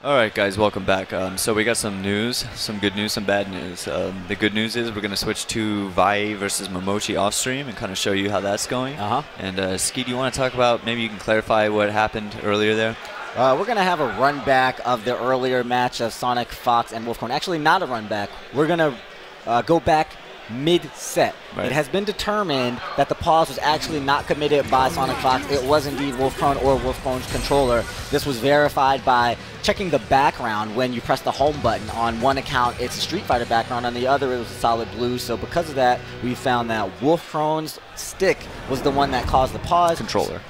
Alright guys, welcome back. So we got some news, some good news, some bad news. The good news is we're going to switch to Vae versus Momochi off stream and kind of show you how that's going. And Ski, do you want to talk about, maybe you can clarify what happened earlier there? We're going to have a run back of the earlier match of Sonic, Fox, and Wolfcone. Actually, not a run back. We're going to go back mid-set. Right. It has been determined that the pause was actually not committed by Sonic Fox. It was indeed Wolfcone or Wolfcone's controller. This was verified by checking the background when you press the home button. On one account, it's a Street Fighter background. On the other, it was a solid blue. So because of that, we found that Wolfcone's stick was the one that caused the pause. Controller.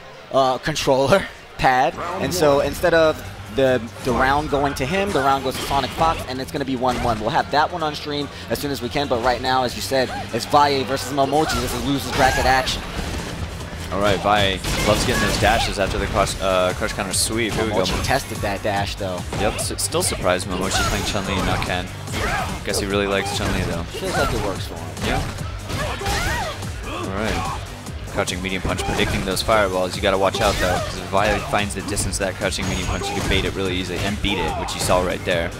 Controller pad. And so instead of the round going to him, the round goes to Sonic Fox, and it's going to be 1-1. We'll have that one on stream as soon as we can, but right now, as you said, it's Vae versus Momochi. This is losers bracket action. All right, Vae loves getting those dashes after the crush counter sweep. Here we go. Momochi tested that dash, though. Yep, still surprised Momochi playing Chun-Li and not Ken. Guess he really likes Chun-Li, though. Feels like it works for him. Yeah. All right. Crouching medium punch, predicting those fireballs. You got to watch out though, because if Vae finds the distance of that crouching medium punch, you can bait it really easily and beat it, which you saw right there.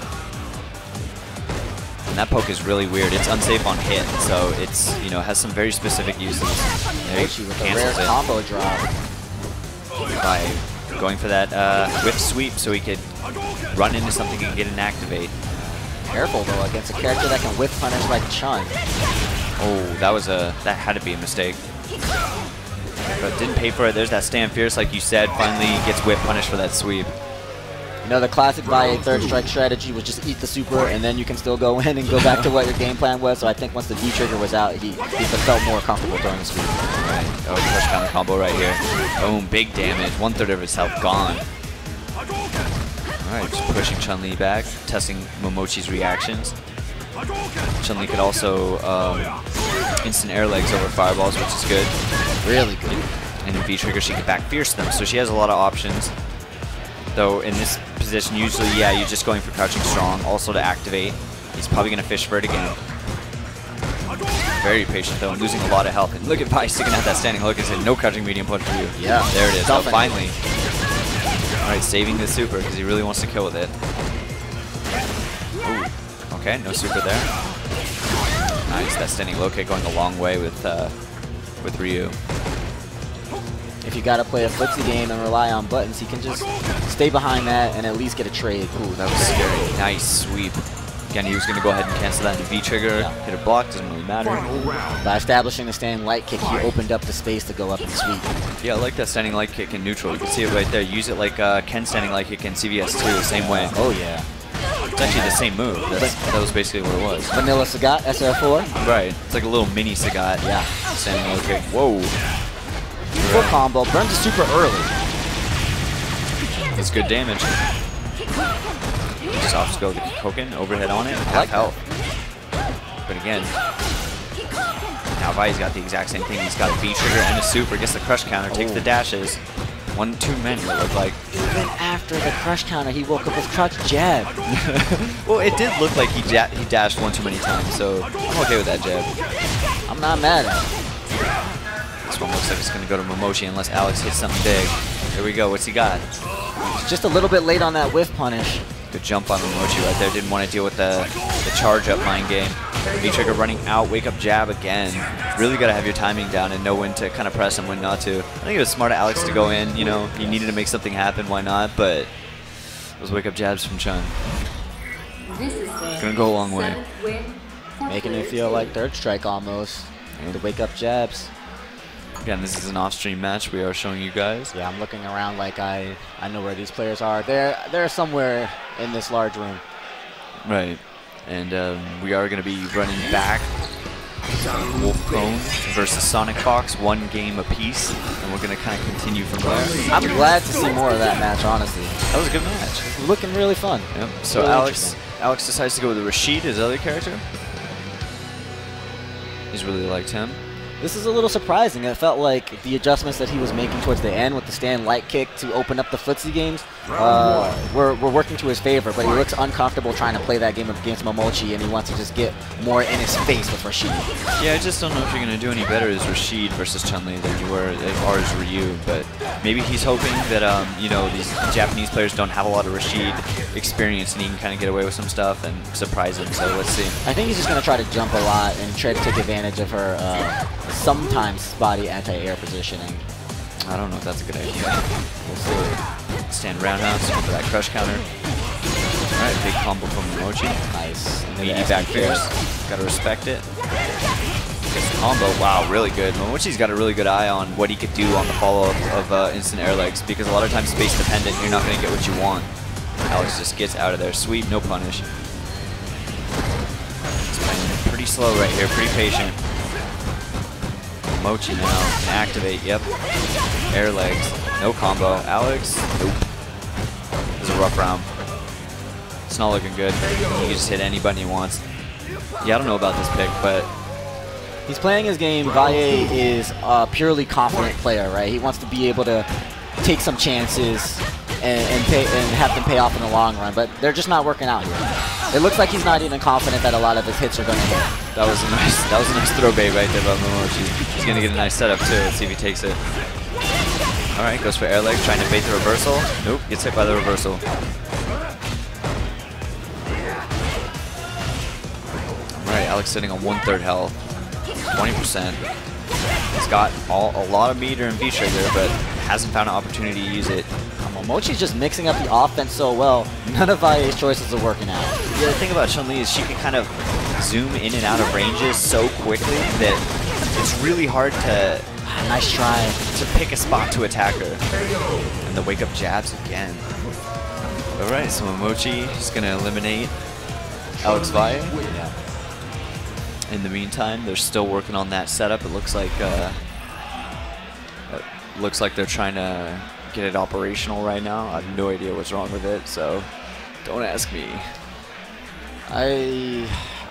And that poke is really weird. It's unsafe on hit, so it's, you know, has some very specific uses. Momochi with a rare combo drop. Vae going for that whiff sweep so he could run into something and get an activate. Careful though against a character that can whiff punish like Chun. Oh, that had to be a mistake. But didn't pay for it. There's that stand fierce, like you said. Finally gets whip punished for that sweep. You know, the classic Vae third strike strategy was just eat the super, and then you can still go in and go back to what your game plan was. So I think once the V trigger was out, he felt more comfortable throwing the sweep. Right. Oh, push counter combo right here. Boom, big damage. 1/3 of his health gone. All right, just pushing Chun-Li back, testing Momochi's reactions. Chun-Li could also instant air legs over fireballs, which is good. Really good. And in V-Trigger, she can back fierce them, so she has a lot of options. Though in this position, usually, yeah, you're just going for crouching strong. Also to activate, he's probably going to fish for it again. Very patient, though, and losing a lot of health. And look at Vae sticking out that standing hook and said, no crouching medium punch for you. Yeah. There it is. Oh, finally. All right, saving the super, because he really wants to kill with it. Ooh. Okay, no super there. Nice, that standing low kick going a long way with Ryu. If you gotta play a footsie game and rely on buttons, he can just stay behind that and at least get a trade. Ooh, that was scary. Nice sweep. Again, he was gonna go ahead and cancel that into V-trigger. Yeah. Hit a block, doesn't really matter. By establishing the standing light kick, he opened up the space to go up and sweep. Yeah, I like that standing light kick in neutral. You can see it right there. Use it like Ken's standing light kick in CVS2, the same way. Oh yeah. It's actually the same move. That was basically what it was. Vanilla Sagat, SFV4. Right. It's like a little mini Sagat. Yeah. Standing low kick. Whoa. Full combo. Burns it super early. It's good damage. Soft go Koken. Overhead on it. I like health. But again, now Vae's got the exact same thing. He's got a V-trigger and a super. Gets the crush counter. Takes the dashes. 1-2 men, it looked like. Even after the crush counter, he woke up with crouch jab. Well, it did look like he dashed one too many times, so I'm okay with that jab. I'm not mad at him. This one looks like it's going to go to Momochi unless Alex hits something big. Here we go. What's he got? Just a little bit late on that whiff punish. Good jump on Momochi right there. Didn't want to deal with the charge up mind game. V-trigger running out, wake up jab again. Really got to have your timing down and know when to kind of press and when not to. I think it was smart of Alex to go in. You know, he needed to make something happen. Why not? But those wake up jabs from Chun. Gonna go a long way. Making it feel like third strike almost. The wake up jabs. Again, this is an off-stream match we are showing you guys. Yeah, I'm looking around like I know where these players are. They're somewhere in this large room. Right. And we are going to be running back Wolfcone versus Sonic Fox, 1 game apiece, and we're going to kind of continue from there. I'm glad to see more of that match, honestly. That was a good match. Looking really fun. Yep. So really Alex decides to go with Rashid, his other character. He's really liked him. This is a little surprising. It felt like the adjustments that he was making towards the end with the stand light kick to open up the footsie games were working to his favor, but he looks uncomfortable trying to play that game against Momochi, and he wants to just get more in his face with Rashid. Yeah, I just don't know if you're going to do any better as Rashid versus Chun-Li than you were as far as Ryu, but Maybe he's hoping that, you know, these Japanese players don't have a lot of Rashid experience and he can kind of get away with some stuff and surprise him. So let's see. I think he's just going to try to jump a lot and try to take advantage of her sometimes spotty anti-air positioning. I don't know if that's a good idea. We'll see. Stand roundhouse for that crush counter. Alright, big combo from Momochi. Nice. Meaty back fierce. Gotta respect it. Gets the combo. Wow, really good. Momochi's got a really good eye on what he could do on the follow-up of instant air legs, because a lot of times space dependent, you're not going to get what you want. Alex just gets out of there. Sweep, no punish. He's playing pretty slow right here, pretty patient. Momochi now can activate. Yep. Air legs. No combo. Alex. Nope. It was a rough round. It's not looking good. He can just hit any button he wants. Yeah, I don't know about this pick, but he's playing his game. Valle is a purely confident player, right? He wants to be able to take some chances and have them pay off in the long run, but they're just not working out here. It looks like he's not even confident that a lot of his hits are going to hit. That was a nice throw bait right there by Momochi. He's going to get a nice setup too. Let's see if he takes it. All right, goes for air leg, trying to bait the reversal. Nope, gets hit by the reversal. Alright, Alex sitting on 1/3 health, 20%. He's got a lot of meter and V-trigger, but hasn't found an opportunity to use it. Momochi's just mixing up the offense so well. None of Valle's choices are working out. Yeah, the thing about Chun-Li is she can kind of zoom in and out of ranges so quickly that it's really hard to nice try to pick a spot to attack her. And the wake-up jabs again. Alright, so Momochi is going to eliminate Alex Valle. Yeah. In the meantime, they're still working on that setup. It looks like they're trying to get it operational right now. I have no idea what's wrong with it, so don't ask me.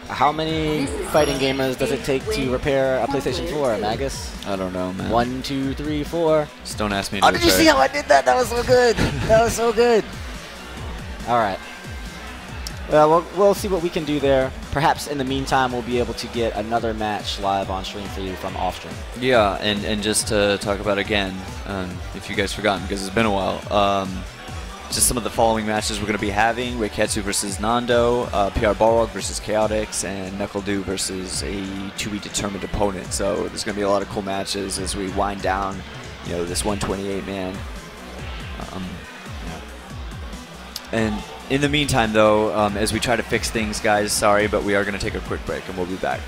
How many fighting gamers does it take to repair a PlayStation 4, Magus? I don't know, man. 1, 2, 3, 4. Just don't ask me to Oh, did you see how I did that? That was so good. That was so good. All right. Well, we'll see what we can do there. Perhaps in the meantime, we'll be able to get another match live on stream for you from off stream. Yeah, and just to talk about again, if you guys forgotten, because it's been a while, just some of the following matches we're going to be having: Ray Ketu versus Nando, PR Balrog versus Chaotix, and Knuckle Dew versus a to-be determined opponent. So there's going to be a lot of cool matches as we wind down, you know, this 128 man. And in the meantime, though, as we try to fix things, guys, sorry, but we are going to take a quick break, and we'll be back.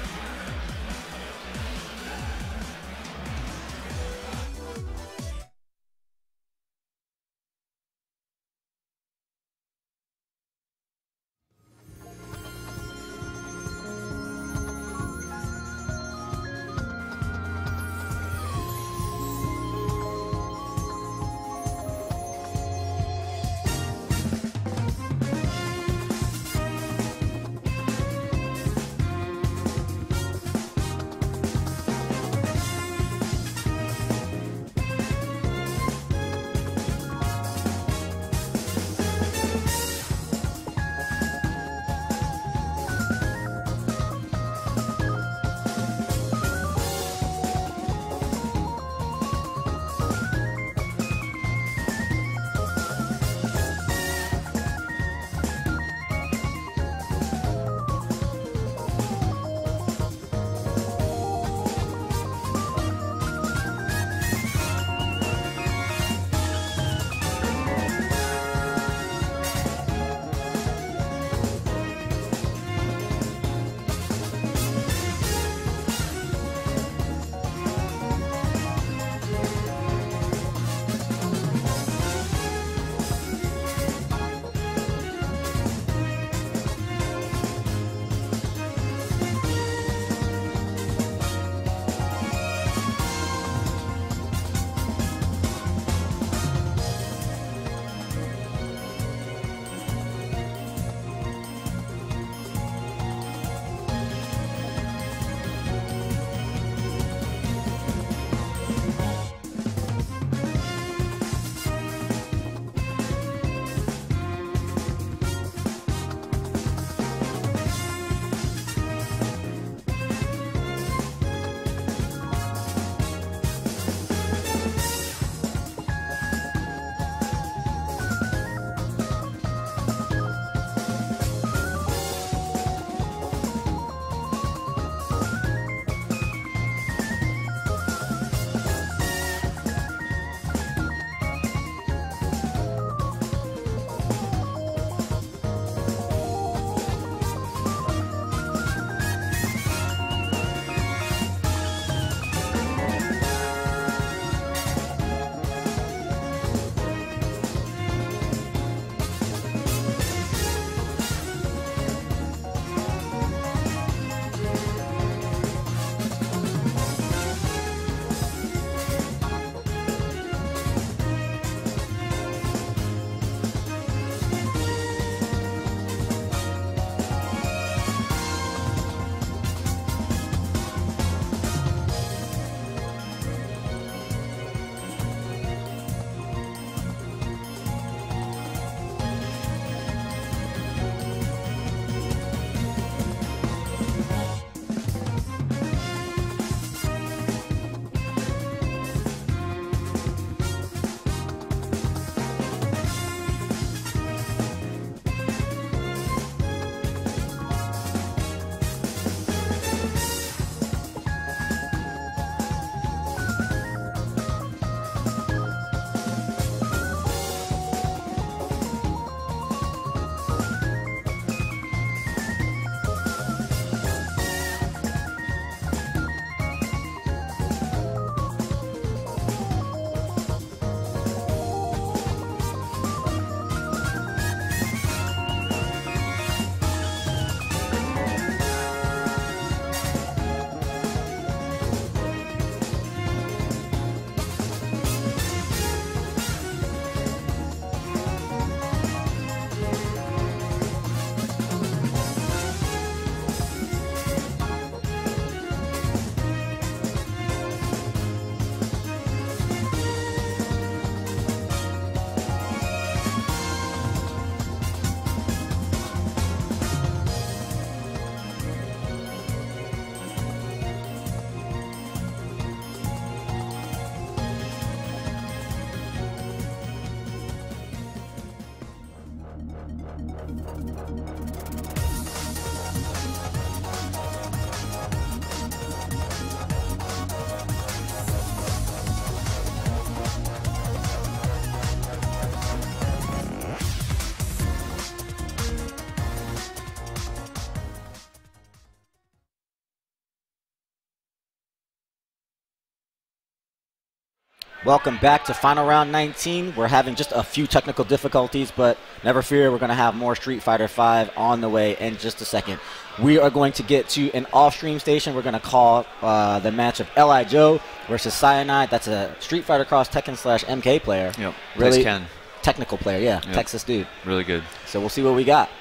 Welcome back to Final Round 19. We're having just a few technical difficulties, but never fear, we're going to have more Street Fighter V on the way in just a second. We are going to get to an off-stream station. We're going to call the match of L.I. Joe versus Cyanide. That's a Street Fighter Cross Tekken / MK player. Yep. Really Ken. Technical player, yeah. Yep. Texas dude. Really good. So we'll see what we got.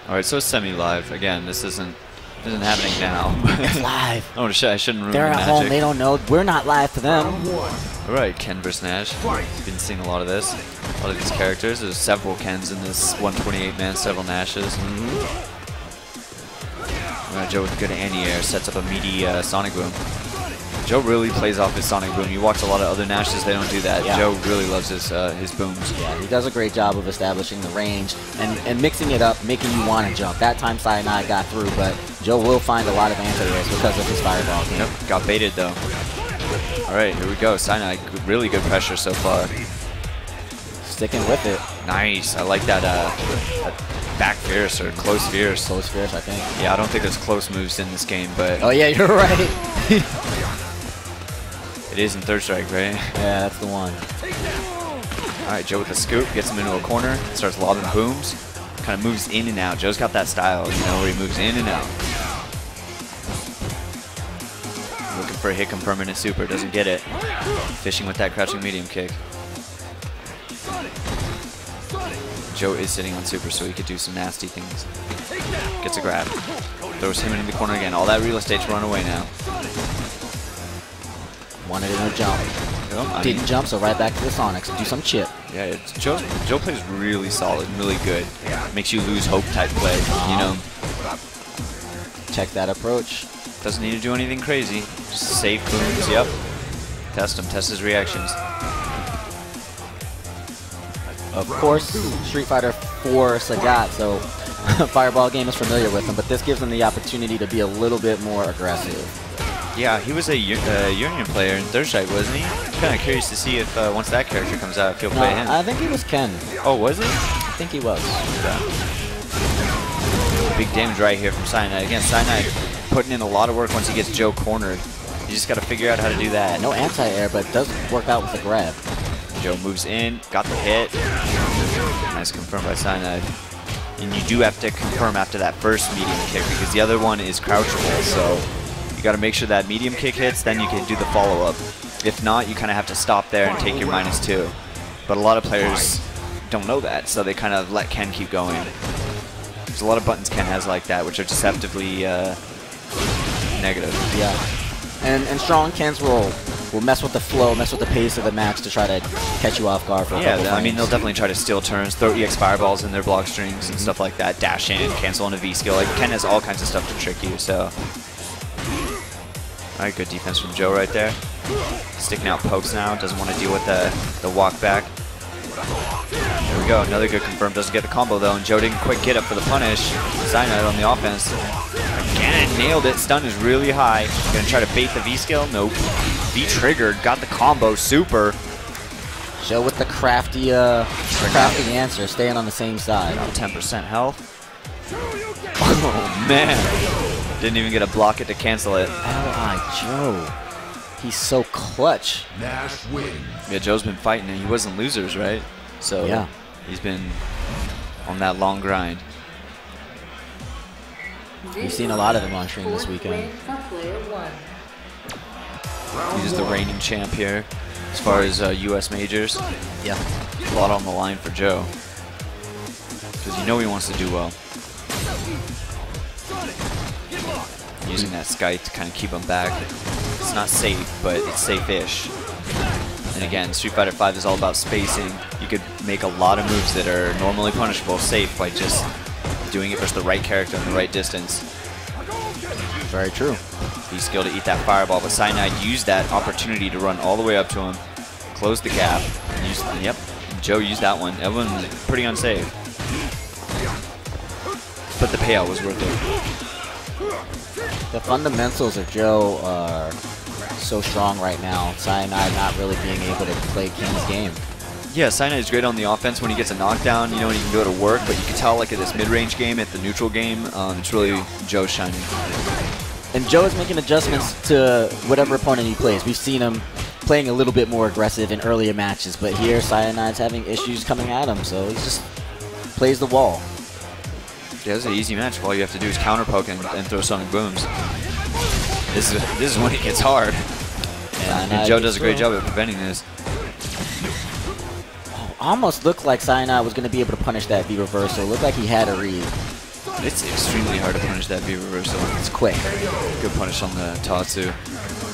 All right, so it's semi-live. Again, this isn't happening now. It's live. Oh, I shouldn't ruin They're the at magic. home. They don't know. We're not live to them. All right, Ken versus Nash. Been seeing a lot of this. A lot of these characters. There's several Kens in this 128-man, several Nashes. Joe with a good anti-air sets up a meaty Sonic Boom. Joe really plays off his Sonic Boom. You watch a lot of other Nashes, they don't do that. Yeah. Joe really loves his booms. Yeah, he does a great job of establishing the range and mixing it up, making you want to jump. That time Cyanide got through, but Joe will find a lot of anti-airs because of his fireball game. Yep, got baited though. All right, here we go. Cyanide, really good pressure so far. Sticking with it. Nice. I like that back fierce or close fierce. Close fierce, I think. Yeah, I don't think there's close moves in this game, but... Oh, yeah, you're right. It is in Third Strike, right? Yeah, that's the one. All right, Joe with the scoop, gets him into a corner, starts lobbing booms, kind of moves in and out. Joe's got that style, you know, where he moves in and out. Looking for a hit confirm in a super, doesn't get it. Fishing with that crouching medium kick. Joe is sitting on super, so he could do some nasty things. Gets a grab. Throws him into the corner again. All that real estate's run away now. Wanted in a jump. Didn't jump, so right back to the Sonics. Do some chip. Yeah, Joe plays really solid, really good. Makes you lose hope type play, you know. Check that approach. Doesn't need to do anything crazy. Just safe booms, yep. Test him, test his reactions. Of course, Street Fighter IV Sagat, so Fireball game is familiar with him, but this gives him the opportunity to be a little bit more aggressive. Yeah, he was a Union player in Third Strike, wasn't he? Kind of curious to see if once that character comes out, if he'll play him. I think he was Ken. Oh, was he? I think he was. Yeah. Big damage right here from Cyanide. Again, Cyanide putting in a lot of work once he gets Joe cornered. You just got to figure out how to do that. No anti-air, but it does work out with the grab. Joe moves in, got the hit. Nice confirm by Cyanide. And you do have to confirm after that first medium kick because the other one is crouchable, so you got to make sure that medium kick hits, then you can do the follow-up. If not, you kind of have to stop there and take your -2. But a lot of players don't know that, so they kind of let Ken keep going. There's a lot of buttons Ken has like that, which are deceptively negative. Yeah. And strong Kens will mess with the flow, mess with the pace of the match to try to catch you off guard for a couple I mean, they'll definitely try to steal turns, throw EX fireballs in their block strings and stuff like that, dash in, cancel on a V-skill. Like, Ken has all kinds of stuff to trick you, so... Alright, good defense from Joe right there. Sticking out pokes now, doesn't want to deal with the walk back. There we go, another good confirm, doesn't get the combo though, and Joe didn't quick get up for the punish. Cyanide on the offense. Again, nailed it, stun is really high. Gonna try to bait the V-skill, nope. V-triggered, got the combo, super. Joe with the crafty answer, staying on the same side. 10% health. Oh man. Didn't even get a block it to cancel it. L.I. Joe. He's so clutch. Nash wins. Yeah, Joe's been fighting and he wasn't losers, right? So yeah, he's been on that long grind. We've seen a lot of him on stream this weekend. He's the reigning champ here as far as U.S. majors. Yeah. A lot on the line for Joe. Because you know he wants to do well. Using that Sky to kind of keep him back. It's not safe, but it's safe-ish. And again, Street Fighter V is all about spacing. You could make a lot of moves that are normally punishable safe by just doing it versus the right character in the right distance. Very true. He's skilled to eat that fireball, but Cyanide used that opportunity to run all the way up to him, close the gap. Yep, Joe used that one. That one was pretty unsafe. But the payout was worth it. The fundamentals of Joe are so strong right now. Cyanide not really being able to play Ken's game. Yeah, Cyanide is great on the offense when he gets a knockdown, you know, and he can go to work, but you can tell like at this mid-range game, at the neutral game, it's really Joe shining. And Joe is making adjustments to whatever opponent he plays. We've seen him playing a little bit more aggressive in earlier matches, but here Cyanide's having issues coming at him, so he just plays the wall. Yeah, it's an easy match. All you have to do is counter poke and throw sonic booms. This is when it gets hard. And Joe does a great job at preventing this. Almost looked like Cyanide was going to be able to punish that V reversal. Looked like he had a read. It's extremely hard to punish that V reversal. It's quick. Good punish on the Tatsu.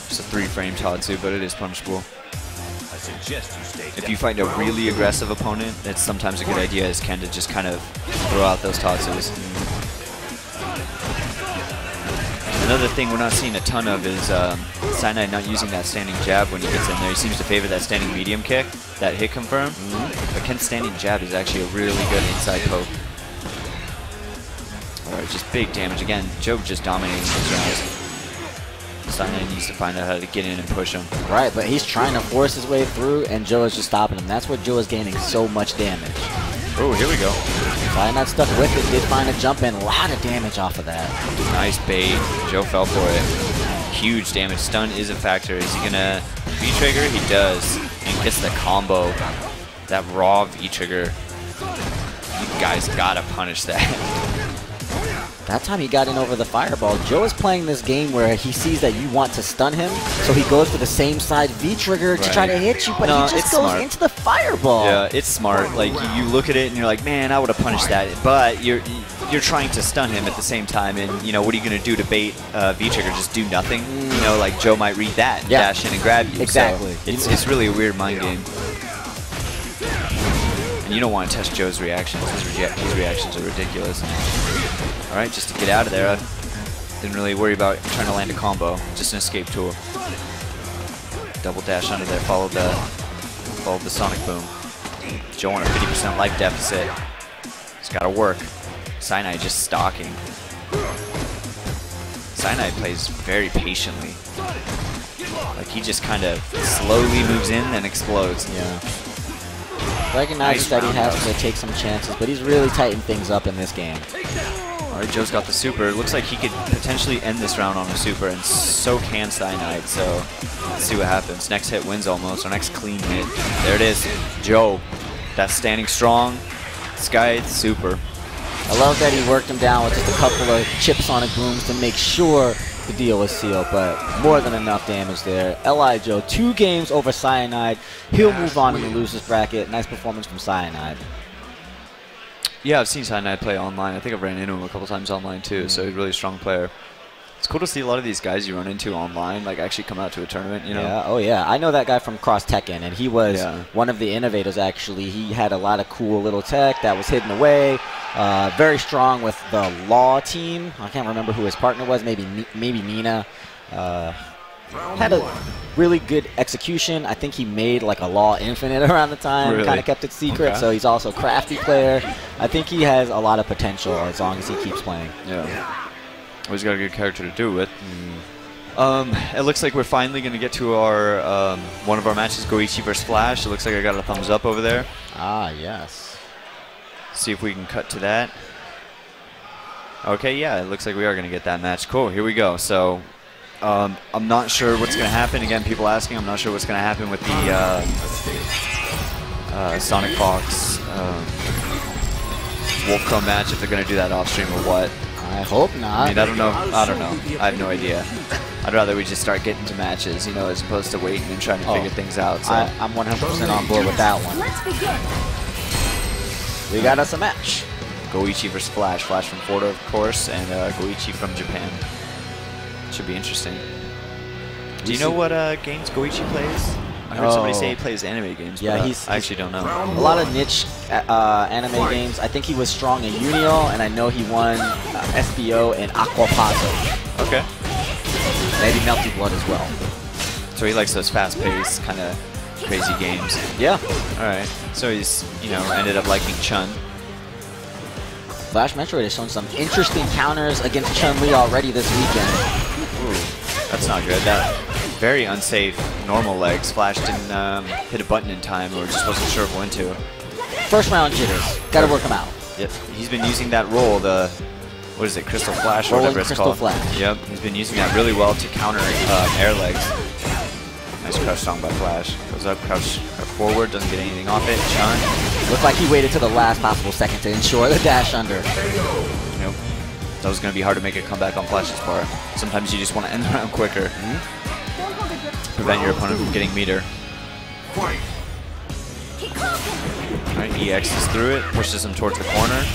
It's a 3-frame Tatsu, but it is punishable. If you find a really aggressive opponent, it's sometimes a good idea as Ken to just kind of throw out those Tatsus. Another thing we're not seeing a ton of is Cyanide not using that standing jab when he gets in there. He seems to favor that standing medium kick, that hit confirm. But Ken's standing jab is actually a really good inside poke. Alright, just big damage. Again, Joe just dominating those rounds. Cyanide needs to find out how to get in and push him. Right, but he's trying to force his way through, and Joe is just stopping him. That's where Joe is gaining so much damage. Oh, here we go. Cyanide stuck with it, did find a jump in. A lot of damage off of that. Nice bait. Joe fell for it. Huge damage. Stun is a factor. Is he going to V-trigger? He does. And gets the combo. That raw V-trigger. You guys got to punish that. That time he got in over the fireball. Joe is playing this game where he sees that you want to stun him, so he goes to the same side V-trigger to try to hit you, but he just goes into the fireball. Yeah, it's smart. Like, you look at it and you're like, man, I would have punished that. But you're trying to stun him at the same time, and, you know, what are you going to do to bait V-trigger? Just do nothing? You know, like, Joe might read that, dash in and grab you. Exactly. So it's really a weird mind game. And you don't want to test Joe's reactions. His reactions are ridiculous. Alright, just to get out of there, I didn't really worry about trying to land a combo. Just an escape tool. Double dash under there, followed the sonic boom. Joe on a 50% life deficit. It's gotta work. Cyanide just stalking. Cyanide plays very patiently. Like, he just kind of slowly moves in and explodes. Yeah. Recognizes that he has to take some chances, but he's really tightened things up in this game. Alright, Joe's got the super. It looks like he could potentially end this round on a super, and so can Cyanide. So let's see what happens. Next hit wins almost, or next clean hit. There it is. Joe. That's standing strong. Sky super. I love that he worked him down with just a couple of chip sonic booms to make sure the deal was sealed, but more than enough damage there. L.I. Joe, 2 games over Cyanide. He'll move on in the losers bracket. Nice performance from Cyanide. Yeah, I've seen Cyanide play online. I think I've ran into him a couple times online too, so he's a really strong player. It's cool to see a lot of these guys you run into online like actually come out to a tournament, you know? Yeah, oh yeah. I know that guy from Cross Tekken, and he was one of the innovators actually. He had a lot of cool little tech that was hidden away. Very strong with the Law team. I can't remember who his partner was, maybe Nina. Had a really good execution. I think he made like a Law Infinite around the time. Really? Kind of kept it secret, so he's also a crafty player. I think he has a lot of potential as long as he keeps playing. Yeah. Always got a good character to do with. It looks like we're finally going to get to our one of our matches, Goichi versus Flash. It looks like I got a thumbs up over there. Ah, yes. See if we can cut to that. Okay, yeah, it looks like we are going to get that match. Cool, here we go. So, I'm not sure what's going to happen. Again, people asking, I'm not sure what's going to happen with the Sonic Fox Wolfcone match, if they're going to do that off stream or what. I hope not. I mean, I don't know. I have no idea. I'd rather we just start getting to matches, you know, as opposed to waiting and trying to figure things out. So. I'm 100% on board with that one. Let's begin. We got us a match. Goichi versus Flash. Flash from Florida, of course, and Goichi from Japan. Should be interesting. Do you know what games Goichi plays? I heard somebody say he plays anime games, but I actually don't know. A lot of niche anime games. I think he was strong in Unio, and I know he won SBO and Aquapato. Okay. Maybe Melty Blood as well. So he likes those fast-paced, kind of crazy games. Yeah. All right. So he's, you know, ended up liking Chun. Flash Metroid has shown some interesting counters against Chun-Li already this weekend. Ooh, that's not good. That very unsafe normal legs. Flash didn't hit a button in time, or just wasn't sure of when to. First round jitters. Got to work him out. Yep. He's been using that roll, the what is it, Crystal Flash or Rolling whatever it's Crystal called. Flash. Yep, he's been using that really well to counter air legs. Nice crouch strong by Flash. Goes up, crouch forward, doesn't get anything off it. Chun. Looked like he waited to the last possible second to ensure the dash under. Nope. That was going to be hard to make a comeback on Flash's part. Sometimes you just want to end the round quicker. Prevent your opponent from getting meter. Alright, EX is through it, pushes him towards the corner.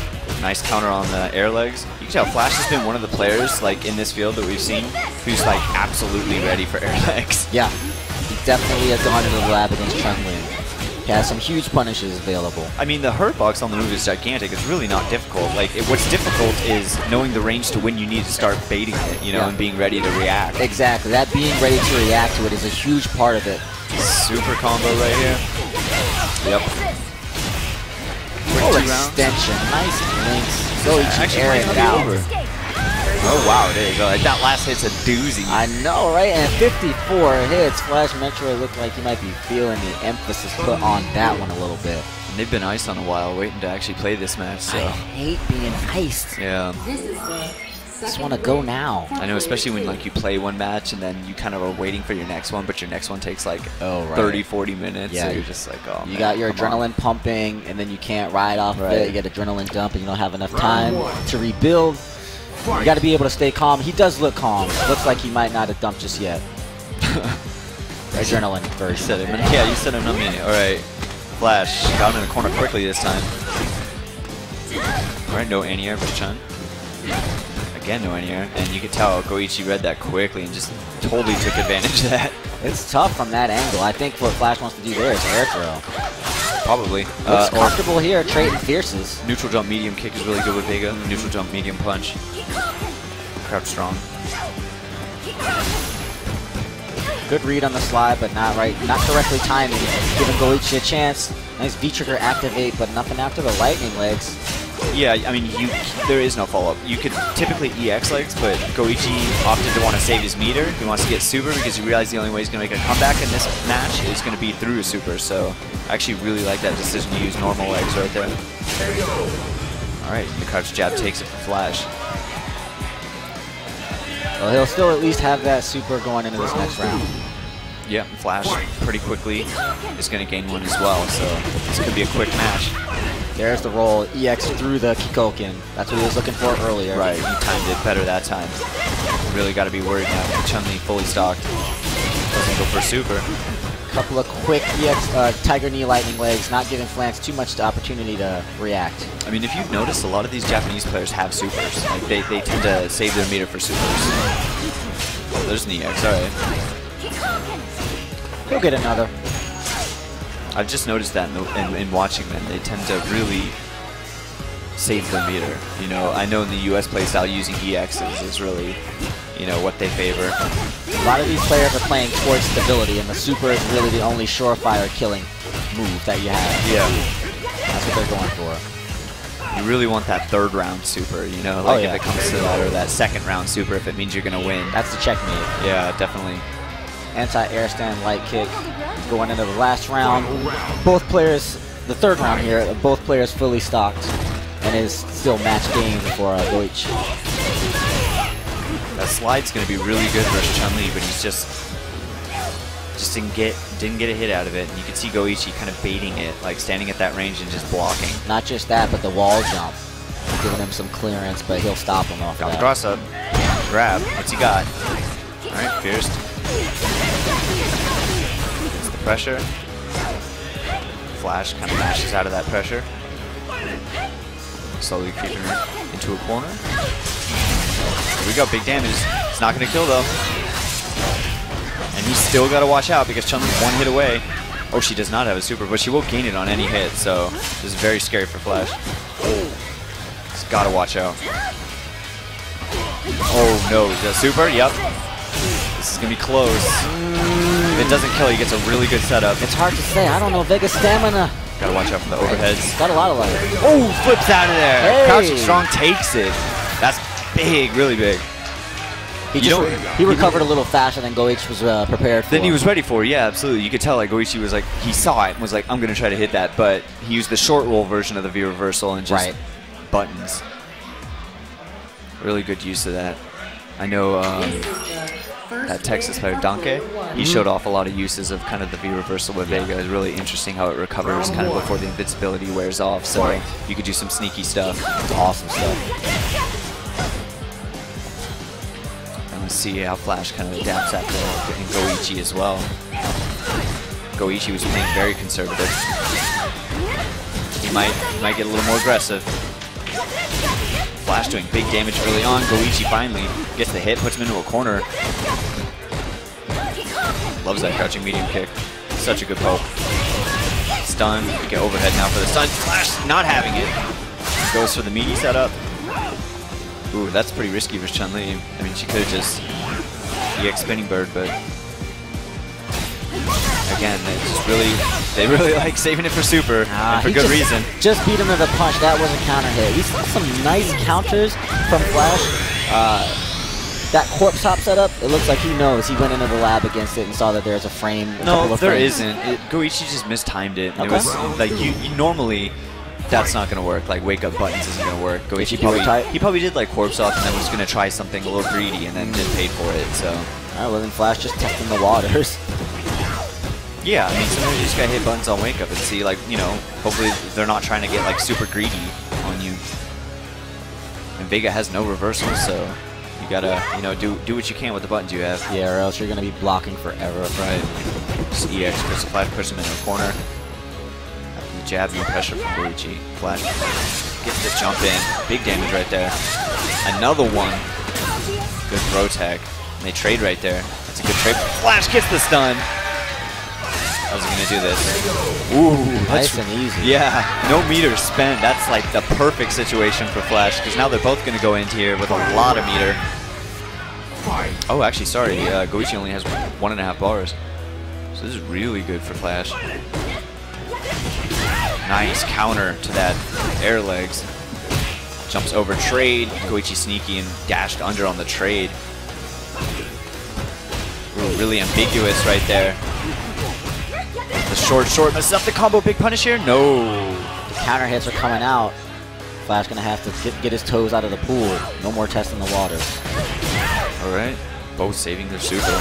Nice counter on the air legs. You can tell Flash has been one of the players like in this field that we've seen who's like absolutely ready for air legs. Yeah, he definitely has gone into the lab against Chun-Li. He has some huge punishes available. I mean, the hurt box on the move is gigantic. It's really not difficult. Like, what's difficult is knowing the range to when you need to start baiting it, you know, and being ready to react. Exactly. That being ready to react to it is a huge part of it. Super combo right here. Yep. Oh, extension. Nice links. Goichi airing it out. Oh, wow, it is. That last hit's a doozy. I know, right? And 54 hits. Flash Metro looked like he might be feeling the emphasis put on that one a little bit. And they've been iced on a while, waiting to actually play this match. So. I hate being iced. Yeah. Just want to go now. I know, especially when like you play one match and then you kind of are waiting for your next one, but your next one takes like 30, 40 minutes. Yeah, so you're just like, oh, you got your adrenaline pumping, and then you can't ride off of it. You get adrenaline dump, and you don't have enough time to rebuild. You got to be able to stay calm. He does look calm. Looks like he might not have dumped just yet. Adrenaline version. Yeah, you said him, not me. All right, Flash got him in the corner quickly this time. All right, no anti-air for Chun. Again, no anti-air, and you can tell Goichi read that quickly and just totally took advantage of that. It's tough from that angle. I think what Flash wants to do there is air throw. Probably. Looks comfortable here, trading fierces. Neutral jump medium kick is really good with Vega. Neutral jump medium punch. Crouch strong. Good read on the slide, but not correctly timing. Giving Goichi a chance. Nice V-trigger activate, but nothing after the lightning legs. Yeah, I mean, there is no follow-up. You could typically EX legs, but Goichi opted to want to save his meter. He wants to get super because he realized the only way he's going to make a comeback in this match is going to be through a super. So I actually really like that decision to use normal legs right there. All right, the crouch jab takes it for Flash. Well, he'll still at least have that super going into this next round. Yeah, Flash pretty quickly is going to gain one as well, so this could be a quick match. There's the roll, EX through the Kikoken. That's what he was looking for earlier. Right, he timed it better that time. Really got to be worried now. Chun-Li fully stocked. Doesn't go for super. Couple of quick EX Tiger Knee lightning legs, not giving Flance too much the opportunity to react. I mean, if you've noticed, a lot of these Japanese players have supers. Like they tend to save their meter for supers. Oh, there's an EX, alright. He'll get another. I've just noticed that in watching them, they tend to really save their meter. You know, I know in the US playstyle using EXs is really, you know, what they favor. A lot of these players are playing towards stability, and the super is really the only surefire killing move that you have. Yeah. That's what they're going for. You really want that third round super, you know, like if it comes to that, or that second round super if it means you're going to win. That's the checkmate. Yeah, definitely. Anti-air stand light kick going into the last round. Both players, the third round here, both players fully stocked, and is still match game for Goichi. That slide's going to be really good versus Chun-Li, but he's just didn't get a hit out of it. And you can see Goichi kind of baiting it, like standing at that range and just blocking. Not just that, but the wall jump, giving him some clearance, but he'll stop him off Got that. the cross up, grab. What's he got? All right, pierced. Gets the pressure. Flash kind of mashes out of that pressure. Slowly creeping into a corner. Here we go, big damage. It's not going to kill though. And he's still got to watch out because Chun-Li's one hit away. Oh, she does not have a super, but she will gain it on any hit, so this is very scary for Flash. He's got to watch out. Oh no, is that super? Yep. This is going to be close. If it doesn't kill, he gets a really good setup. It's hard to say. I don't know. Vega's stamina. Got to watch out for the overheads. Got a lot of life. Oh, flips out of there. Hey. Crouching strong takes it. That's big, really big. He recovered a little faster than Goichi was prepared for. Then he was ready for it, yeah, absolutely. You could tell like Goichi was like, he saw it and was like, I'm going to try to hit that, but he used the short roll version of the V reversal and just buttons. Really good use of that. I know that Texas player, Donkey, he showed off a lot of uses of kind of the V reversal with Vega. It's really interesting how it recovers kind of before the invincibility wears off. So you could do some sneaky stuff. Awesome stuff. And let's see how Flash kind of adapts after getting Goichi as well. Goichi was playing very conservative. He might get a little more aggressive. Flash doing big damage early on. Goichi finally gets the hit, puts him into a corner. Loves that crouching medium kick. Such a good poke. Stun. Get overhead now for the stun. Flash not having it. Goes for the meaty setup. Ooh, that's pretty risky for Chun-Li. I mean, she could have just EX spinning bird, but again, they really like saving it for super, and for good reason. Just beat him with a punch. That was a counter hit. We saw some nice counters from Flash. That corpse hop setup, it looks like he knows. He went into the lab against it and saw that there's a frame. No, there isn't. Goichi just mistimed it. Okay. It was like you normally. That's not going to work. Like, wake up buttons isn't going to work. Goichi he probably did like corpse off and then was going to try something a little greedy and then didn't pay for it. So. All right, well then Flash just testing the waters. Yeah, I mean, sometimes you just gotta hit buttons on wake up and see, like, you know, hopefully they're not trying to get like super greedy on you. And Vega has no reversal, so you gotta, you know, do what you can with the buttons you have. Yeah, or else you're gonna be blocking forever. Right. Just EX, Crystal Flash, push him into a corner. Jab, no pressure from Goichi. Flash gets the jump in. Big damage right there. Another one. Good throw tag. And they trade right there. That's a good trade. Flash gets the stun. How's he gonna do this? Ooh, nice and easy. Yeah, no meter spent. That's like the perfect situation for Flash because now they're both gonna go into here with a lot of meter. Oh, actually, sorry. Goichi only has 1.5 bars, so this is really good for Flash. Nice counter to that air legs. Jumps over trade. Goichi sneaky and dashed under on the trade. Ooh, really ambiguous right there. The short, messes up the combo. Big punish here? No. The counter hits are coming out. Flash gonna have to get his toes out of the pool. No more testing the waters. All right. Both saving their super.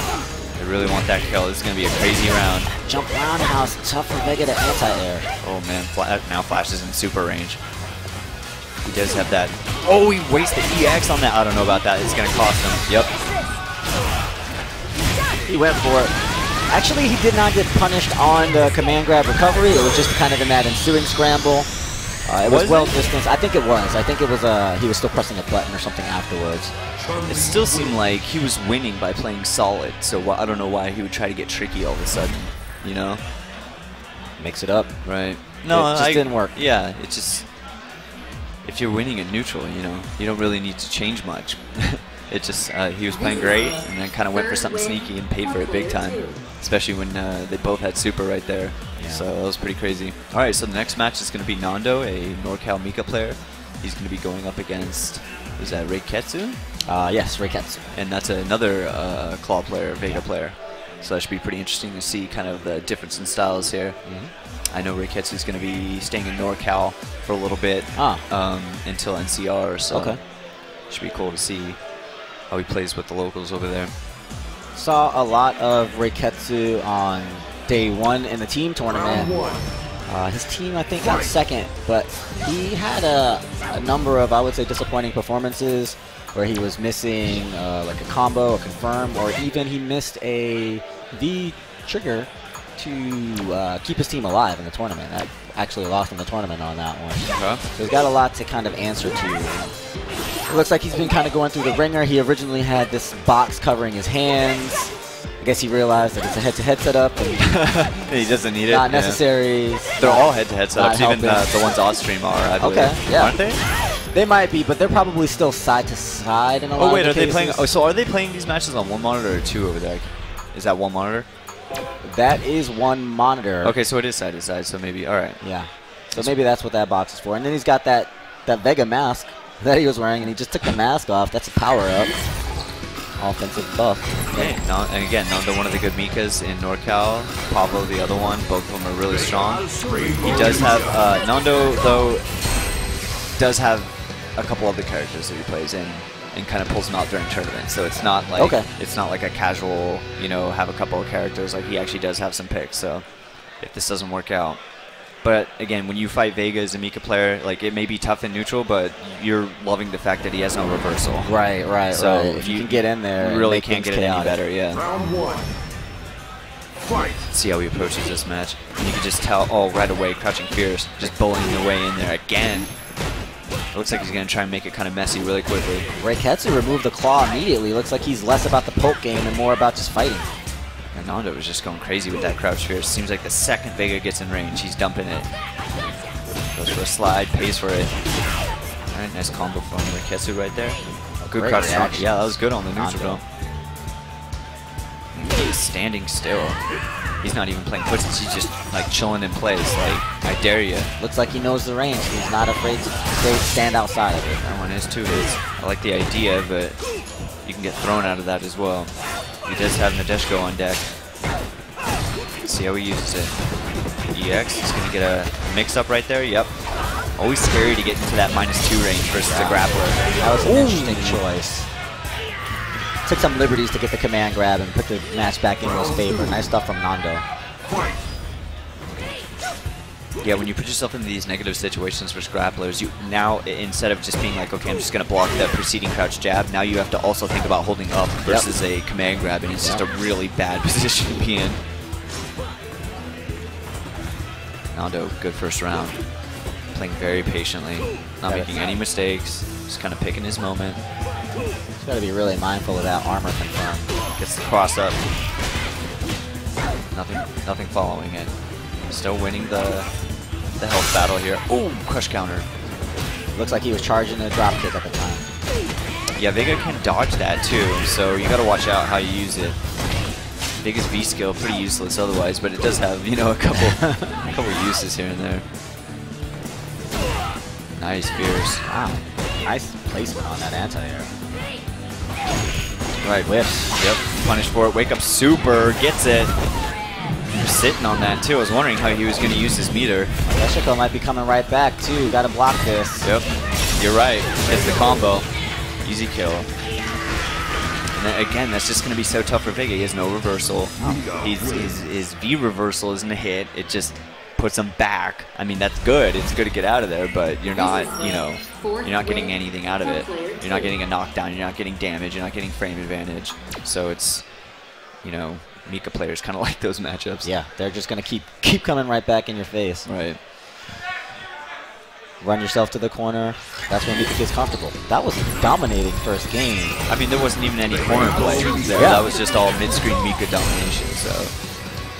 They really want that kill. This is gonna be a crazy round. Jump roundhouse. Tough for Vega to anti-air. Oh man, now Flash is in super range. He does have that. Oh, he wasted EX on that. I don't know about that. It's gonna cost him. Yep. He went for it. Actually, he did not get punished on the command grab recovery. It was just kind of in that ensuing scramble. It was well distanced. I think it was. I think it was. He was still pressing a button or something afterwards. It still seemed like he was winning by playing solid. So I don't know why he would try to get tricky all of a sudden. You know, mix it up. Right. No, it just didn't work. Yeah, it's just if you're winning at neutral, you know, you don't really need to change much. It just he was playing great and then kind of went for something sneaky and paid for it big time, especially when they both had super right there. Yeah. So that was pretty crazy. All right, so the next match is going to be Nando, a NorCal Mika player. He's going to be going up against, is that Ray Ketu? Yes, Ray Ketu. And that's another Claw player, Vega player. So that should be pretty interesting to see kind of the difference in styles here. I know Ray Ketu is going to be staying in NorCal for a little bit until NCR, so should be cool to see how he plays with the locals over there. Saw a lot of Ray Ketu on day 1 in the team tournament. His team, I think, got second, but he had a number of, I would say, disappointing performances where he was missing like a combo, a confirm, or even he missed a V trigger to keep his team alive in the tournament. I actually lost in the tournament on that one. So he's got a lot to kind of answer to. It looks like he's been kind of going through the ringer. He originally had this box covering his hands. I guess he realized that it's a head-to-head setup. And he doesn't need it. Not necessary. They're all head-to-head setups. Even the ones off-stream are, I believe. Okay, yeah. Aren't they? They might be, but they're probably still side-to-side in a lot of wait, are cases. they playing? Oh, so are they playing these matches on one monitor or two over there? Is that one monitor? That is one monitor. Okay, so it is side-to-side, so maybe, all right. Yeah. So maybe that's what that box is for. And then he's got that Vega mask that he was wearing, and he just took the mask off. That's a power-up. Offensive buff. Okay, and again, Nando, one of the good Mikas in NorCal. Pablo, the other one. Both of them are really strong. He does have, Nando, though, does have a couple other characters that he plays in. and kind of pulls him out during tournaments. So it's not like it's not like a casual, you know, have a couple of characters. Like he actually does have some picks. So if this doesn't work out. But again, when you fight Vega as a Mika player, like it may be tough and neutral, but you're loving the fact that he has no reversal. Right, right, so right. If you can get in there, you really can't get it any better. Yeah. Round 1. Fight. See how he approaches this match. And you can just tell, oh, right away, Crouching Fierce, just bullying their way in there again. It looks like he's going to try and make it kind of messy really quickly. Ray Ketu removed the claw immediately. Looks like he's less about the poke game and more about just fighting. And Nando was just going crazy with that Crouch Fierce. Seems like the second Vega gets in range, he's dumping it. Goes for a slide, pays for it. All right, nice combo from Ray Ketu right there. Good crouch strike. Yeah, that was good on the neutral. He's standing still. He's not even playing footsies. He's just like chilling in place. Like, I dare you. Looks like he knows the range. He's not afraid to stand outside of it. That one is 2 hits. I like the idea, but you can get thrown out of that as well. He does have Nadeshko on deck. Let's see how he uses it. EX, he's going to get a mix-up right there. Yep. Always scary to get into that -2 range versus a grappler. That was an interesting choice. Took some liberties to get the command grab and put the match back in his favor. Nice stuff from Nando. Yeah, when you put yourself into these negative situations versus grapplers, you now, instead of just being like, okay, I'm just going to block the preceding crouch jab, now you have to also think about holding up versus a command grab, and it's just a really bad position to be in. Nando, good first round. Playing very patiently, not making any mistakes, just kind of picking his moment. He's got to be really mindful of that armor confirm. Gets the cross up. Nothing following it. Still winning the health battle here. Oh, crush counter. Looks like he was charging a drop kick at the time. Yeah, Vega can dodge that too, so you got to watch out how you use it. Vega's V skill pretty useless otherwise, but it does have, you know, a couple uses here and there. Nice Fierce. Wow, nice placement on that anti-air. Right, whiffs. Yep, punish for it. Wake up super, gets it. Sitting on that too. I was wondering how he was going to use his meter. Nadeshko might be coming right back too. Got to block this. Yep, you're right. Gets the combo. Easy kill. And then, again, that's just going to be so tough for Vega. He has no reversal. His V reversal isn't a hit. It just puts him back. I mean, that's good. It's good to get out of there, but you're not, you know, you're not getting anything out of it. You're not getting a knockdown. You're not getting damage. You're not getting frame advantage. So it's, you know, Mika players kind of like those matchups. Yeah, they're just going to keep coming right back in your face. Right. Run yourself to the corner. That's when Mika gets comfortable. That was a dominating first game. I mean, there wasn't even any corner play there. Yeah. That was just all mid-screen Mika domination. So,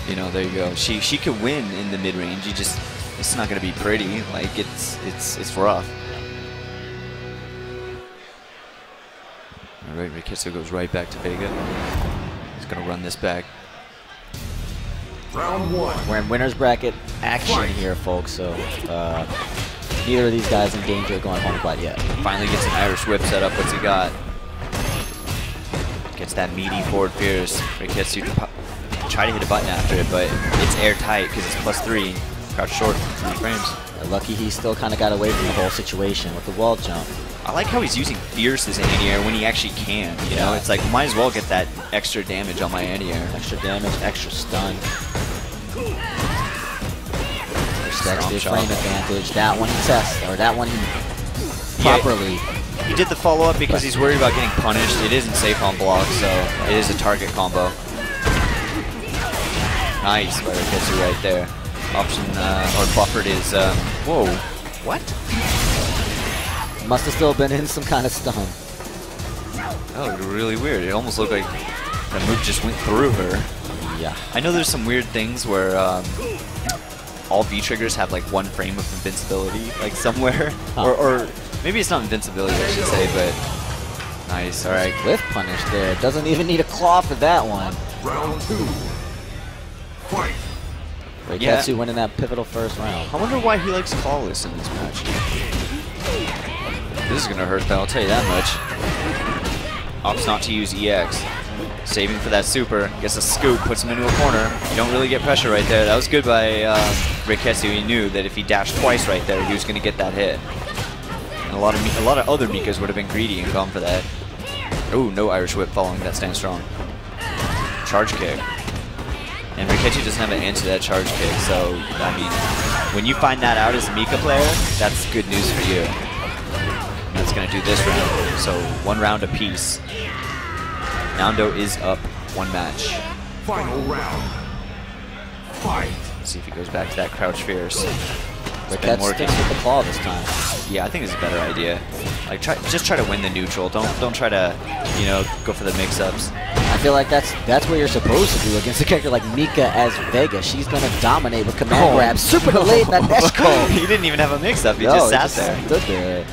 you know, there you go. She could win in the mid-range. You just, it's not going to be pretty. Like, it's rough. All right, Ray Ketu goes right back to Vega. He's going to run this back. Round 1. We're in winner's bracket action here, folks, so neither of these guys in danger of going home quite yet. Finally gets an Irish whip set up. What's he got? Gets that meaty forward Fierce. Ray Ketu try to hit a button after it, but it's airtight because it's +3. Crouch short, 3 frames. Lucky he still kind of got away from the whole situation with the wall jump. I like how he's using Fierce as anti-air when he actually can, you know? It's like, might as well get that extra damage on my anti-air. Extra damage, extra stun. That's the frame advantage. That one he tests, or that one he properly. He did the follow-up because he's worried about getting punished. It isn't safe on block, so it is a target combo. Nice, by Ray Ketu right there. Option, or buffered is, whoa, what? Must have still been in some kind of stun. That looked really weird. It almost looked like the move just went through her. Yeah. I know there's some weird things where all V triggers have like 1 frame of invincibility, like somewhere, or maybe it's not invincibility, I should say, but nice. All right, Cliff punish there. Doesn't even need a claw for that one. Round 2. Fight. Ray Ketu winning that pivotal first round. I wonder why he likes clawless in this match. This is gonna hurt though, I'll tell you that much. Opts not to use EX. Saving for that super, gets a scoop, puts him into a corner. You don't really get pressure right there. That was good by Ray Ketu. He knew that if he dashed twice right there, he was going to get that hit. And a lot of other Mikas would have been greedy and gone for that. Ooh, no Irish whip following that stand strong. Charge kick. And Ray Ketu doesn't have an answer to that charge kick, so, I mean, when you find that out as a Mika player, that's good news for you. And that's going to do this round. So, 1 round apiece. Nando is up 1 match. Final round. Fight. Let's see if he goes back to that crouch fierce. Cat sticks with the claw this time. Yeah, I think it's a better idea. Like, just try to win the neutral. Don't try to, you know, go for the mix-ups. I feel like that's what you're supposed to do against a character like Mika as Vega. She's gonna dominate with command grabs. Super delayed in that dash call. He didn't even have a mix-up. He just sat there. Stood there.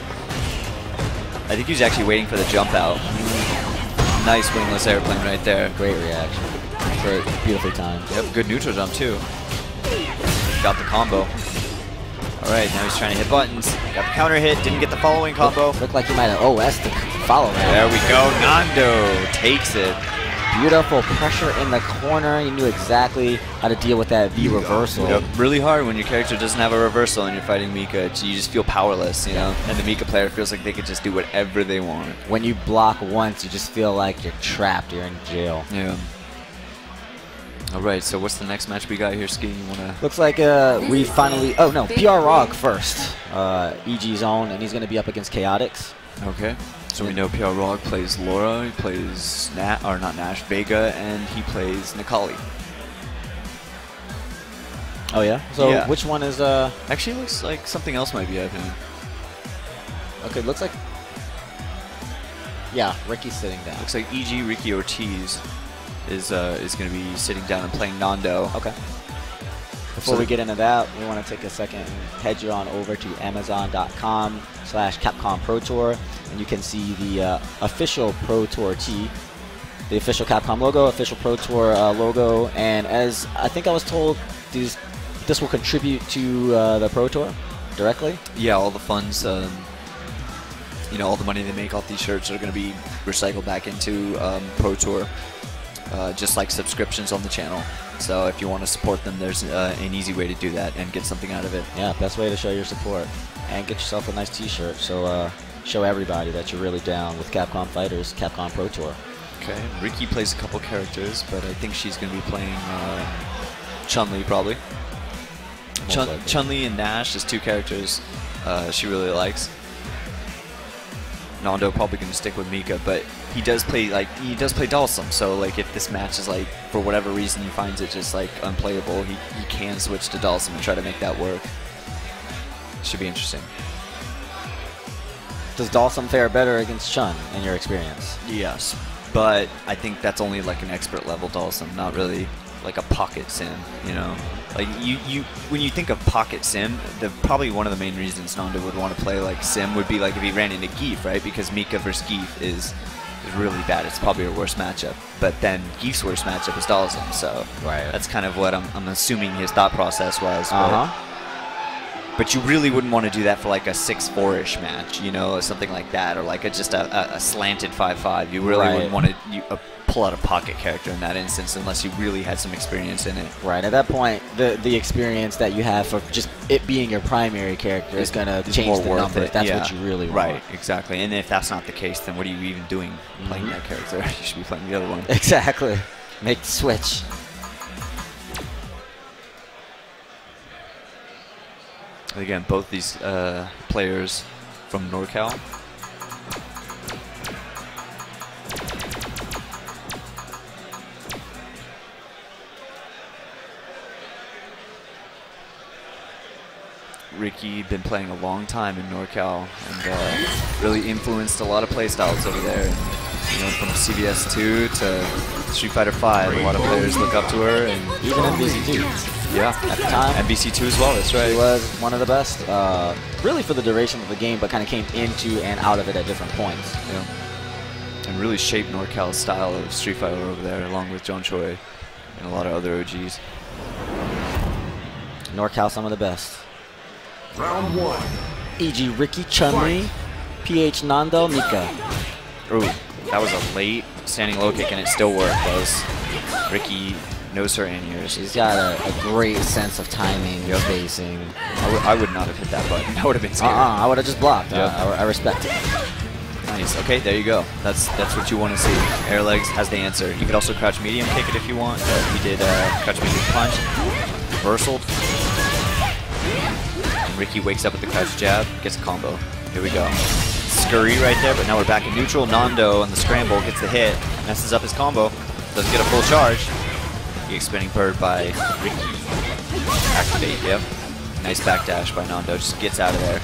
I think he was actually waiting for the jump out. Nice wingless airplane right there. Great reaction. Great, beautifully timed. Yep, good neutral jump too. Got the combo. All right, now he's trying to hit buttons. Got the counter hit, didn't get the following combo. Looked like he might have OS'd the follow round. There we go, Nando takes it. Beautiful pressure in the corner. He knew exactly how to deal with that V reversal. Yep, really hard when your character doesn't have a reversal and you're fighting Mika. You just feel powerless, you know? And the Mika player feels like they could just do whatever they want. When you block once, you just feel like you're trapped, you're in jail. Yeah. All right, so what's the next match we got here, Ski? You wanna? Looks like we finally. Oh no, PR Rog first. EG's own, and he's going to be up against Chaotix. Okay. So we know PR Rog plays Laura, he plays not Nash, Vega, and he plays Nikali. Oh yeah. So yeah. which one is Actually, looks like something else might be happening. Okay, looks like. Yeah, Ricky's sitting down. Looks like EG Ricky Ortiz is going to be sitting down and playing Nando. Okay. Before we get into that, we want to take a second and head you on over to Amazon.com/Capcom Pro Tour, and you can see the official Pro Tour tee, the official Capcom logo, official Pro Tour logo, and as I think I was told, this will contribute to the Pro Tour directly. Yeah, all the funds, you know, all the money they make off these shirts are going to be recycled back into Pro Tour. Just like subscriptions on the channel. So if you want to support them, there's an easy way to do that and get something out of it. Yeah, best way to show your support. And get yourself a nice t-shirt. So show everybody that you're really down with Capcom Fighters, Capcom Pro Tour. Okay, Ricky plays a couple characters, but I think she's going to be playing Chun-Li probably. Chun-Li and Nash is 2 characters she really likes. Nando probably going to stick with Mika, but he does play Dalsum. So like if this match is like for whatever reason he finds it just like unplayable, he can switch to Dalsum and try to make that work. Should be interesting. Does Dalsum fare better against Chun in your experience? Yes, but I think that's only like an expert level Dalsum, not really like a pocket sim, you know. Like when you think of pocket sim, probably one of the main reasons Nando would want to play like sim would be like if he ran into Geef, right? Because Mika versus Geef is really bad. It's probably her worst matchup. But then Geef's worst matchup is Dalsum, so that's kind of what I'm assuming his thought process was. But you really wouldn't want to do that for like a 6-4-ish match, you know, or something like that, or like just a slanted 5-5. You really wouldn't want to pull out a pocket character in that instance unless you really had some experience in it. Right. At that point, the experience that you have for just it being your primary character is going to change the numbers. That's what you really want. Right. Exactly. And if that's not the case, then what are you even doing playing that character? You should be playing the other one. Exactly. Make the switch. Again, both these players from NorCal. Ricky been playing a long time in NorCal and really influenced a lot of playstyles over there. And, you know, from CVS 2 to Street Fighter 5, a lot of players look up to her, and even MVC 2. Yeah, at the time. MVC 2 as well, that's right. She was one of the best, really for the duration of the game, but kind of came into and out of it at different points. Yeah. And really shaped NorCal's style of Street Fighter over there, along with John Choi and a lot of other OGs. NorCal, some of the best. Round 1. E.G. Ricky, Chun-Li, PH Nando, Mika. Ooh, that was a late standing low kick and it still worked, close. Ricky knows her in-ears. She's got a great sense of timing, spacing. I would not have hit that button. That would have been scary. I would have just blocked. I respect it. Nice. Okay, there you go. That's what you want to see. Air legs has the answer. You could also crouch medium kick it if you want. He did crouch medium punch. Reversaled. And Ricky wakes up with the crouch jab. Gets a combo. Here we go. Scurry right there, but now we're back in neutral. Nando on the scramble gets the hit. Messes up his combo. Doesn't get a full charge. The spinning bird by Ricky. Activate, yep. Nice backdash by Nando. Just gets out of there.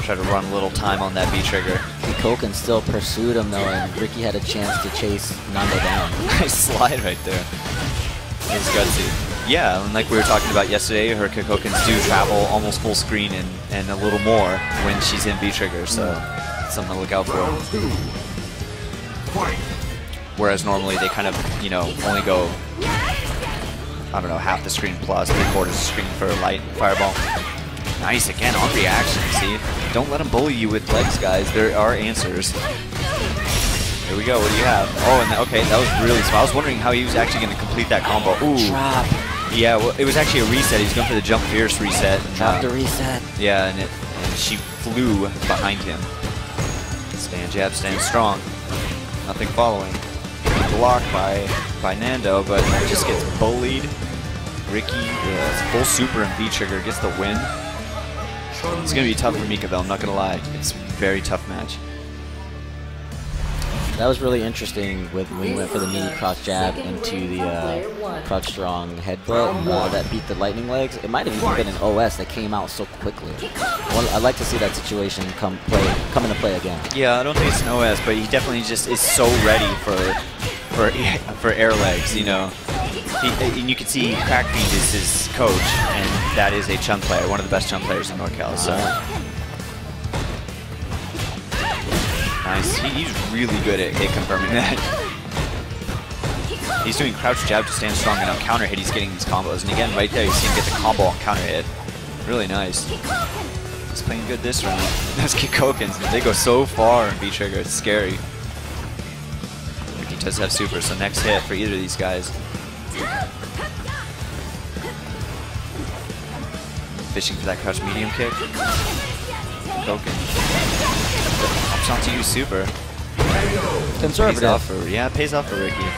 Try to run a little time on that B-trigger. Koken still pursued him though, and Ricky had a chance to chase Nando down. Nice slide right there. It's gutsy. Yeah, and like we were talking about yesterday, her Kokens do travel almost full screen and a little more when she's in B-trigger, so something to look out for. Whereas normally they kind of, you know, only go, I don't know, half the screen plus, 3/4 of the screen for a light fireball. Nice, again, on reaction, see? Don't let them bully you with legs, guys. There are answers. Here we go, what do you have? Oh, and okay, that was really smart. I was wondering how he was actually going to complete that combo. Ooh. Drop. Yeah, well, it was actually a reset. He was going for the jump fierce reset. Drop the reset. Yeah, and she flew behind him. Stand jab, stand strong. Nothing following. Blocked by Nando, but just gets bullied. Ricky, full super and V-trigger, gets the win. It's going to be tough for Mika, though, I'm not going to lie. It's a very tough match. That was really interesting when we went for the mini cross jab into the crouch strong headbutt that beat the lightning legs. It might have even been an OS that came out so quickly. Well, I'd like to see that situation come into play again. Yeah, I don't think it's an OS, but he definitely just is so ready for air legs, you know. And you can see Crackfiend is his coach, and that is a chunk player, one of the best chunk players in NorCal. So nice. He's really good at confirming that. He's doing crouch jab to stand strong, and on counter hit he's getting these combos. And again, right there you see him get the combo on counter hit. Really nice. He's playing good this round. Those Kokens, they go so far in V-trigger, it's scary. Ricky does have super, so next hit for either of these guys. Fishing for that crouch medium kick. Koken. Opts on to use super. Conservative. Yeah, it pays off for Ricky.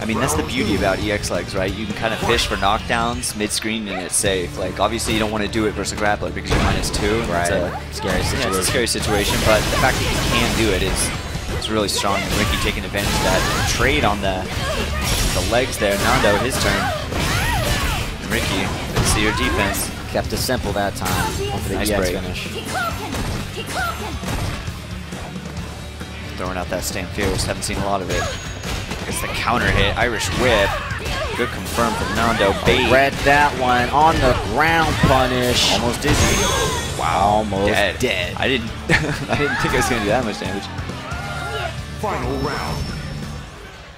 I mean, that's the beauty about EX legs, right? You can kind of fish for knockdowns mid-screen and it's safe. Like, obviously you don't want to do it versus a grappler because you're -2. And right. It's a scary situation. Yeah, it's a scary situation, but the fact that you can do it is really strong. And Ricky taking advantage of that. Trade on the legs there. Nando, his turn. And Ricky, good to see your defense. Kept it simple that time. For the Nice EX break. finish. Throwing out that stand fierce. Haven't seen a lot of it. Gets the counter hit. Irish whip. Good confirm from Nando. Bait. Read that one on the ground punish. Almost dizzy. Wow. Almost dead. I didn't think I was going to do that much damage. Final round.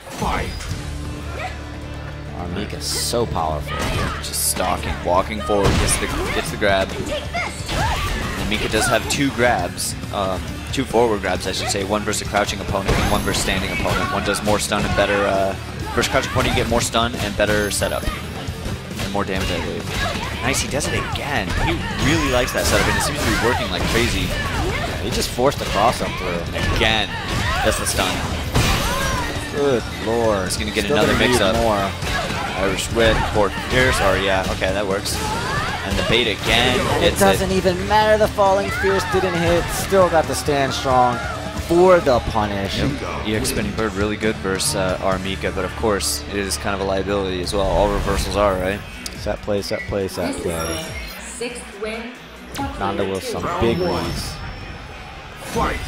Fight. Mika's so powerful. Just stalking, walking forward, gets the grab. And Mika does have 2 grabs, 2 forward grabs, I should say. One versus a crouching opponent and one versus standing opponent. One does more stun and better. Versus crouching opponent, you get more stun and better setup. And more damage, I believe. Nice, he does it again. He really likes that setup, and it seems to be working like crazy. Yeah, he just forced the cross up through. Again, that's the stun. Good lord. He's going to get another mix-up. Irish whip, forward fierce, or yeah, okay, that works. And the bait again. It doesn't even matter, the falling fierce didn't hit, still got the stand strong for the punish. Yep. EX spinning bird really good versus our Mika, but of course it is kind of a liability as well. All reversals are, right? Set play, set play, set play. 6th win. Nando with some big ones. Fight.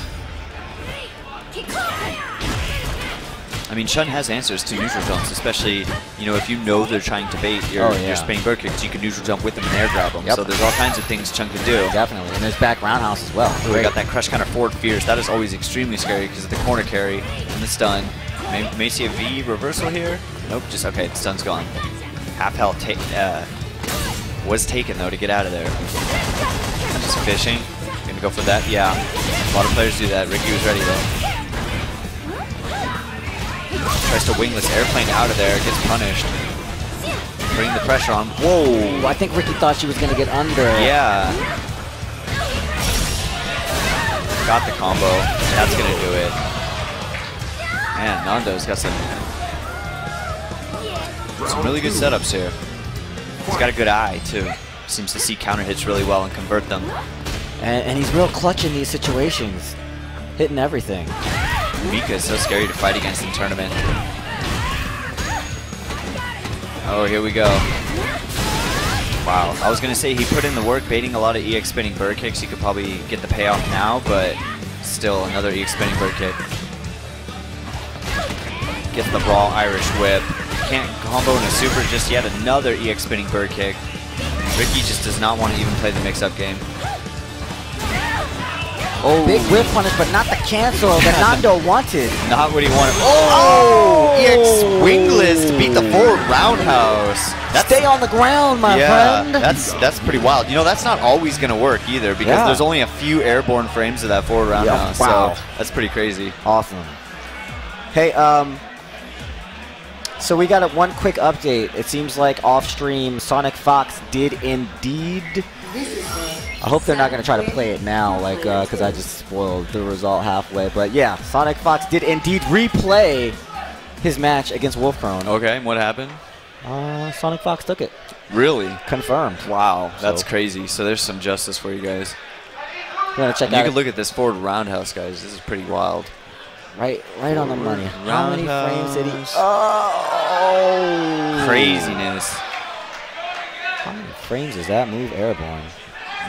I mean, Chun has answers to neutral jumps, especially, you know, if you know they're trying to bait your spinning bird kicks, you can neutral jump with them and air grab them. Yep. So there's all kinds of things Chun can do. Definitely, and there's back roundhouse as well. We got that crush counter forward fierce. That is always extremely scary because of the corner carry and the stun. May see a V reversal here. Nope, just okay, the stun's gone. Half health was taken, though, to get out of there. Just fishing. Gonna go for that. Yeah, a lot of players do that. Ricky was ready, though. Tries to wingless airplane out of there, gets punished. Putting the pressure on. Whoa! I think Ricky thought she was going to get under. Yeah. Got the combo. That's going to do it. Man, Nando's got some really good setups here. He's got a good eye, too. Seems to see counter hits really well and convert them. And he's real clutch in these situations. Hitting everything. Mika is so scary to fight against in tournament. Oh, here we go. Wow. I was going to say he put in the work baiting a lot of EX spinning bird kicks. He could probably get the payoff now, but still another EX spinning bird kick. Gets the raw Irish whip. Can't combo in a super just yet. Another EX spinning bird kick. Ricky just does not want to even play the mix-up game. Oh. Big whip punish, but not the cancel that Nando wanted. Not what he wanted. Oh! EX wingless to beat the forward roundhouse. Stay on the ground, my friend. That's pretty wild. You know, that's not always going to work either because there's only a few airborne frames of that forward roundhouse. Wow. So that's pretty crazy. Awesome. Hey, so we got one quick update. It seems like off-stream Sonic Fox did indeed. I hope they're not going to try to play it now, like, because I just spoiled the result halfway. But yeah, Sonic Fox did indeed replay his match against Wolfcrone. Okay, and what happened? Sonic Fox took it. Really? Confirmed. Wow, that's crazy. So there's some justice for you guys. You can look at this forward roundhouse, guys. This is pretty wild. Right on the money. How many frames did he? Oh! Craziness. How many frames does that move airborne?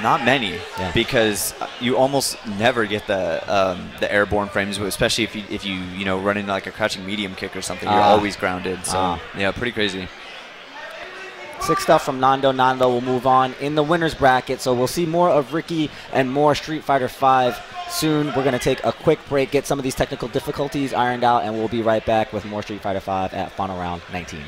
Not many, because you almost never get the airborne frames, especially if you run into like a crouching medium kick or something. You're always grounded. So yeah, pretty crazy. Sick stuff from Nando. Nando will move on in the winner's bracket, so we'll see more of Ricky and more Street Fighter V soon. We're going to take a quick break, get some of these technical difficulties ironed out, and we'll be right back with more Street Fighter V at Final Round 19.